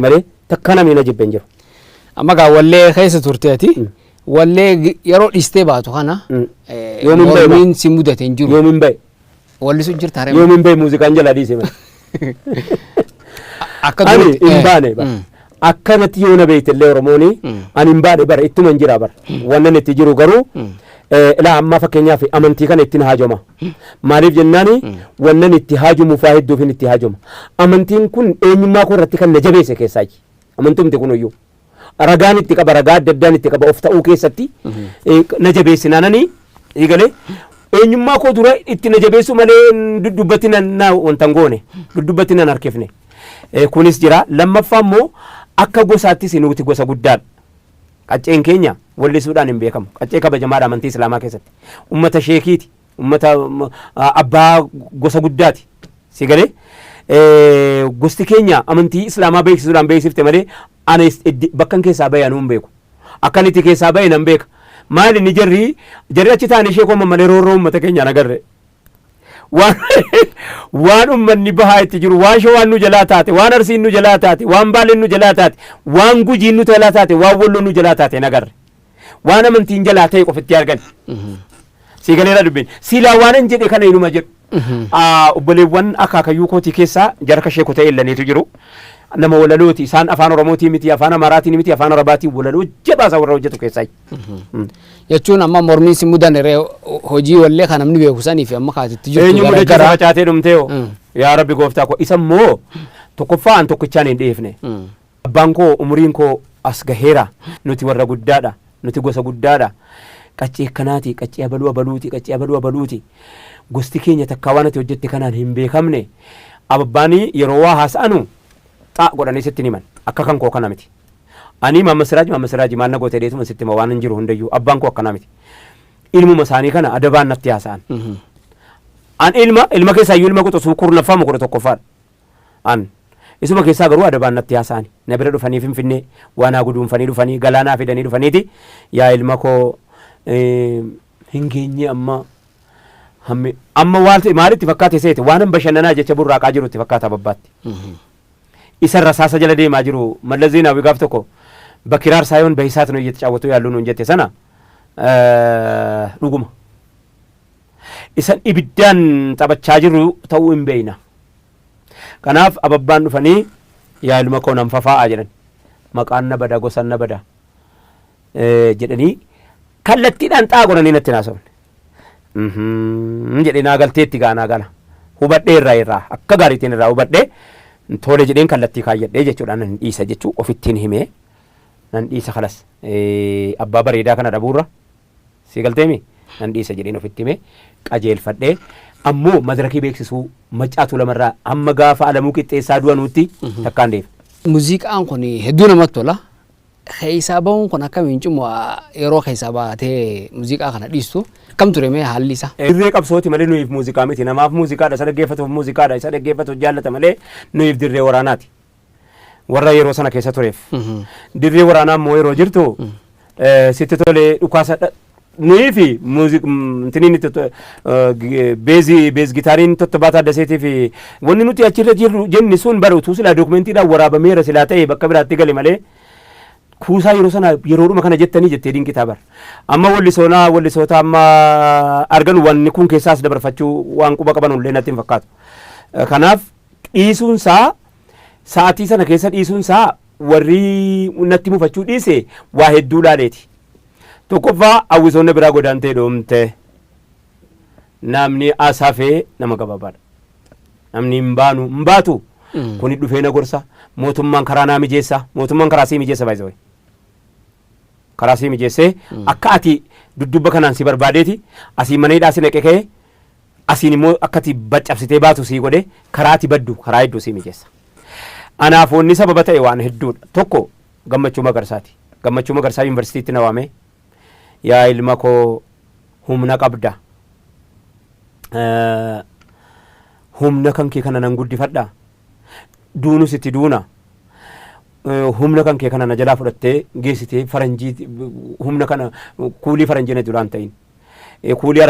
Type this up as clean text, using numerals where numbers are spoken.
malee takka namni na jibben jiru. Amma gaa wallee keessa turteeti. Wallee yeroo dhistee baatu kana mormiin si mudate hin jiru. Yoomin bahe. Walli sun jirta haree. Yoomin bahe muuziqaan jala dhiise malee. Akka ani hin baane bara. Akkanatti yoo na beektellee Oromooni ani hin baane bara ittuma hin jira bara. Wannan itti jiru garuu ilaa amma fakkeenyaaf amantii kana ittiin haajoma. Maaliif jennaani wannan itti haajomu faa hedduufin itti haajoma. Amantiin kun eenyummaa koo irratti kan na jabeesse keessaayi. Amantumti kun iyyuu. Ragaan itti qaba ragaa adda addaan itti qaba of ta'uu keessatti na jabeessinaanani eegalee eenyummaa koo dura itti na jabeessu malee dubbatti na wantan goone dubbatti na harkifne. Kunis jira lammaffaa immoo akka gosaattis nuti gosa guddaadha. Qacceen keenya wallisuudhaan hin beekamu. Qaccee kabajamaadha amantii Islaamaa keessatti. Ummata sheekiiti. Ummata abbaa gosa guddaati. Si galee gosti keenya amantii Islaamaa beeksisuudhaan beeksifte malee ana bakkan keessaa bahe anu hin beeku. Akkanitti keessaa bahe nan beeka. Maali ni jarri achi taa'anii ishee kooma malee roorroo ummata keenyaan agarre. Waan ummanni bahaa itti jiru waan shawaan nu jalaa taate waan arsiin nu jalaa taate waan baaleen nu jalaa taate waan gujiin nu jalaa taate waan walloon nu jalaa taate nagarre waan amantiin jalaa ta'e qofitti argan si galeera dubbiin silaa waan hin jedhe kana inuma jedhu obboleewwan akaakayyuu kootii keessaa jarka sheeku ta'e illaniitu jiru nama walalooti isaan afaan Oromootii miti afaan Amaaraatiin miti afaan Arabaatiin walaloo jabaasaa warra hojjetu keessaa jechuun amma mormiin si mudan hojii wallee kan namni beeku sanii fi amma kaatitti jirtu eenyu mudachuu facaatee dhumteeyo yaa rabbi gooftaa koo isa immoo tokkoffaa an tokkichaan hin dhiifne abbaan koo umuriin koo as gaheera nuti warra guddaadha nuti gosa guddaadha qaccee akkanaati qaccee abaluu abaluuti gosti keenya takkaa waan ati hojjette kanaan hin beekamne abbaanii yeroo waa haasa'anu xaa godhanii sitti himan akka kan koo kana miti ani Mamma Siraaj maal na goote deetuma sitti waan hin jiru hundayyuu abbaan koo akkana miti ilmuma isaanii kana adabaan natti haasa'an an ilma keessaa iyyuu ilma quxisuu kurnaffaa kudha tokkoffaadha an isuma keessaa garuu adabaan natti haasa'an na bira dhufanii Finfinnee waan guduunfanii dhufanii galaanaa fidanii dhufaniiti yaa ilma koo hin geenye amma maalitti fakkaate seete waan bashannanaa jecha burraaqaa jirutti fakkaata babbaatti. Isa rasaasa jala deemaa jiru Mallas Zeenaawi gaaf tokko Bakiraar Saayoon bahisaat nu እየተጫወቱ ያሉ ነው እንጀቴ sana dhuguma isan ibiddaan taphachaa jiru ta'uu hin beeyna. Kanaaf ababbaan dhufanii yaa ilma koo nan fafaa'a jedhan maqaan na bada gosan na bada jedhanii kallattiidhaan xaa godhanii natti naasofne jedhee naa galteetti gaanaa gala hubadhee irraa akka gaariitiin irraa hubadhee tole jedheen kallattii kaayyadhee jechuudhaan nan dhiisa jechuu ofittiin himee nan dhiisa kalas abbaa bareedaa kana dhabuurra si galteemi nan dhiisa jedheen ofitti himee qajeelfadhee ammoo madarakii beeksisuu maccaatu lamarraa amma gaafa Alamuu Qixxeessaa du'anuutti takkaan deema. Muuziqaan kun hedduu namatti tola. Keessaa bahuun kun akkamiin cimu yeroo keessaa baatee muuziqaa kana dhiistu kam ture mee haalli isaa? Dirree qabsooti malee nuyiif muuziqaa miti namaaf muuziqaadha isa dhaggeeffatuuf muuziqaadha isa dhaggeeffatuuf jaallata malee nuyiif dirree waraanaati warra yeroo sana keessa tureef dirree waraanaa immoo yeroo jirtu sitti tolee dhukaasa nuyiifi muuziqaa beez gitaariin tottobaataa daseetii fi wanni nuti achirra jirru jenni sun bara utuu silaa dookumentiidhaan waraabameera silaa ta'e bakka biraatti gale malee kuusaa yeroo sana yeroodhuma kana jettanii jettee dinqitaa bar amma wallisoota amma argan wanni kun keessaas dabarfachuu waan quba qaban ullee natti hin fakkaatu. Kanaaf dhiisuunsaa sa'aatii sana keessa dhiisuunsaa warri natti mufachuu dhiise waa hedduu laaleeti. Tokkoffaa hawwisoonni biraa godaantee dhoomte namni asafee nama gabaabaadha namni hin baatu kuni dhufee na gorsa mootummaan karaa naa mijeessa mootummaan karaa sii mijeessa baay'ee karaa sii mijeessee akka ati dudduba kanaan si barbaadeeti asii mana hidhaa si naqe ka'ee asiin immoo akka ati baccabsitee baatu sii godhe karaa ati baddu karaa hedduu sii mijeessa. Anaaf wanni sababa ta'e waan hedduudha. Tokko Gammachuu Magarsaati. Gammachuu Magarsaa yuunivarsiitiitti na waamee yaa ilma koo humna qabda humna kan kee kana nan guddifadha duunus itti duuna humna kan kee kana na jalaa fudhattee geessitee faranjii humna kana kuulii faranjii na duraan ta'in kuulii